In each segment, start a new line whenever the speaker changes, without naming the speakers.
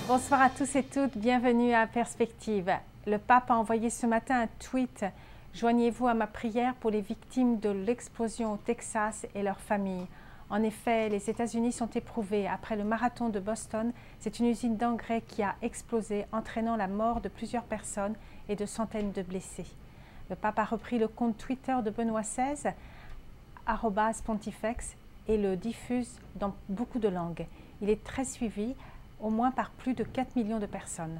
Bonsoir à tous et toutes, bienvenue à Perspective. Le pape a envoyé ce matin un tweet « Joignez-vous à ma prière pour les victimes de l'explosion au Texas et leurs familles ». En effet, les États-Unis sont éprouvés. Après le marathon de Boston, c'est une usine d'engrais qui a explosé, entraînant la mort de plusieurs personnes et de centaines de blessés. Le pape a repris le compte Twitter de Benoît XVI, @pontifex, et le diffuse dans beaucoup de langues. Il est très suivi, au moins par plus de 4 millions de personnes.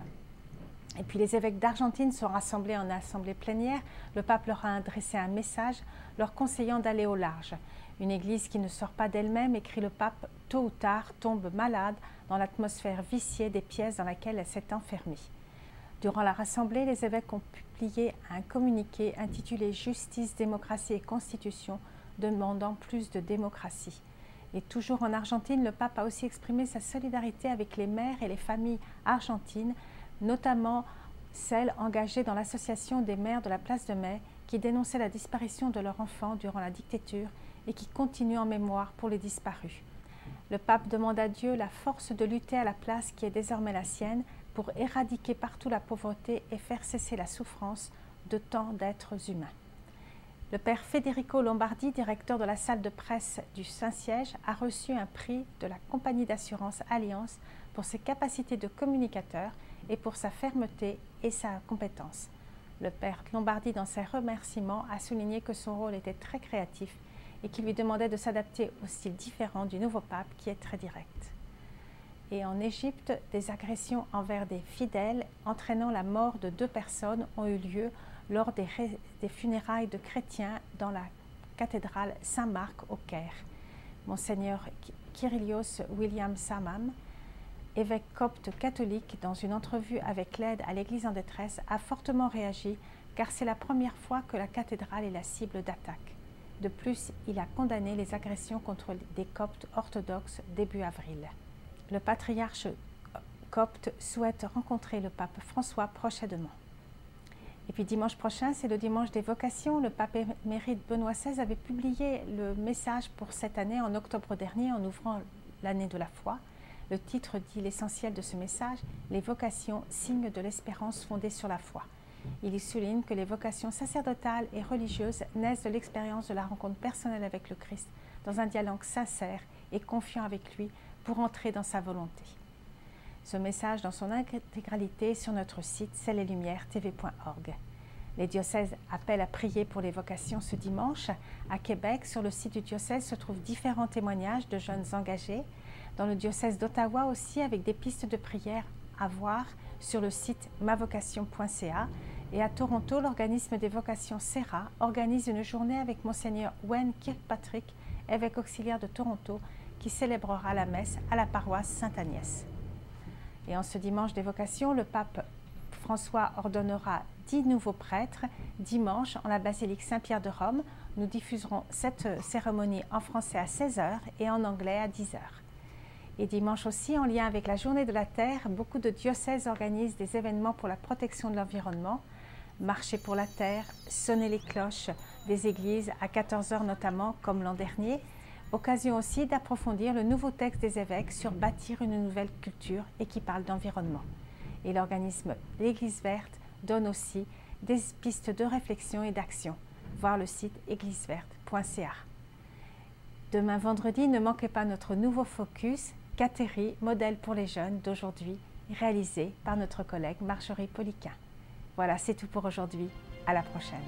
Et puis les évêques d'Argentine sont rassemblés en assemblée plénière. Le pape leur a adressé un message leur conseillant d'aller au large. Une église qui ne sort pas d'elle-même, écrit le pape, tôt ou tard tombe malade dans l'atmosphère viciée des pièces dans laquelle elle s'est enfermée. Durant la rassemblée, les évêques ont publié un communiqué intitulé « Justice, démocratie et constitution » demandant plus de démocratie. Et toujours en Argentine, le pape a aussi exprimé sa solidarité avec les mères et les familles argentines, notamment celles engagées dans l'association des mères de la Place de Mai, qui dénonçaient la disparition de leurs enfants durant la dictature et qui continuent en mémoire pour les disparus. Le pape demande à Dieu la force de lutter à la place qui est désormais la sienne pour éradiquer partout la pauvreté et faire cesser la souffrance de tant d'êtres humains. Le père Federico Lombardi, directeur de la salle de presse du Saint-Siège, a reçu un prix de la compagnie d'assurance Allianz pour ses capacités de communicateur et pour sa fermeté et sa compétence. Le père Lombardi, dans ses remerciements, a souligné que son rôle était très créatif et qu'il lui demandait de s'adapter au style différent du nouveau pape qui est très direct. Et en Égypte, des agressions envers des fidèles entraînant la mort de 2 personnes ont eu lieu lors des funérailles de chrétiens dans la cathédrale Saint-Marc au Caire. Monseigneur Kyrillos William Samam, évêque copte catholique, dans une entrevue avec l'Aide à l'Église en détresse, a fortement réagi car c'est la première fois que la cathédrale est la cible d'attaques. De plus, il a condamné les agressions contre des coptes orthodoxes début avril. Le patriarche copte souhaite rencontrer le pape François prochainement. Et puis dimanche prochain, c'est le dimanche des vocations. Le pape émérite Benoît XVI avait publié le message pour cette année en octobre dernier en ouvrant l'année de la foi. Le titre dit l'essentiel de ce message, les vocations, signes de l'espérance fondée sur la foi. Il y souligne que les vocations sacerdotales et religieuses naissent de l'expérience de la rencontre personnelle avec le Christ, dans un dialogue sincère et confiant avec lui pour entrer dans sa volonté. Ce message dans son intégralité sur notre site ciel-et-lumière-tv.org. Les diocèses appellent à prier pour les vocations ce dimanche. À Québec, sur le site du diocèse se trouvent différents témoignages de jeunes engagés. Dans le diocèse d'Ottawa aussi, avec des pistes de prière à voir sur le site mavocation.ca. Et à Toronto, l'organisme des vocations Serra organise une journée avec Monseigneur Wayne Kirkpatrick, évêque auxiliaire de Toronto, qui célébrera la messe à la paroisse Sainte-Agnès. Et en ce dimanche des vocations, le pape François ordonnera 10 nouveaux prêtres. Dimanche, en la basilique Saint-Pierre de Rome, nous diffuserons cette cérémonie en français à 16 h et en anglais à 10 h. Et dimanche aussi, en lien avec la Journée de la Terre, beaucoup de diocèses organisent des événements pour la protection de l'environnement. Marcher pour la terre, sonner les cloches des églises à 14 h notamment, comme l'an dernier. Occasion aussi d'approfondir le nouveau texte des évêques sur bâtir une nouvelle culture et qui parle d'environnement. Et l'organisme L'Église verte donne aussi des pistes de réflexion et d'action. Voir le site égliseverte.ca. Demain vendredi, ne manquez pas notre nouveau focus, Cathérie, modèle pour les jeunes d'aujourd'hui, réalisé par notre collègue Marjorie Poliquin. Voilà, c'est tout pour aujourd'hui. À la prochaine.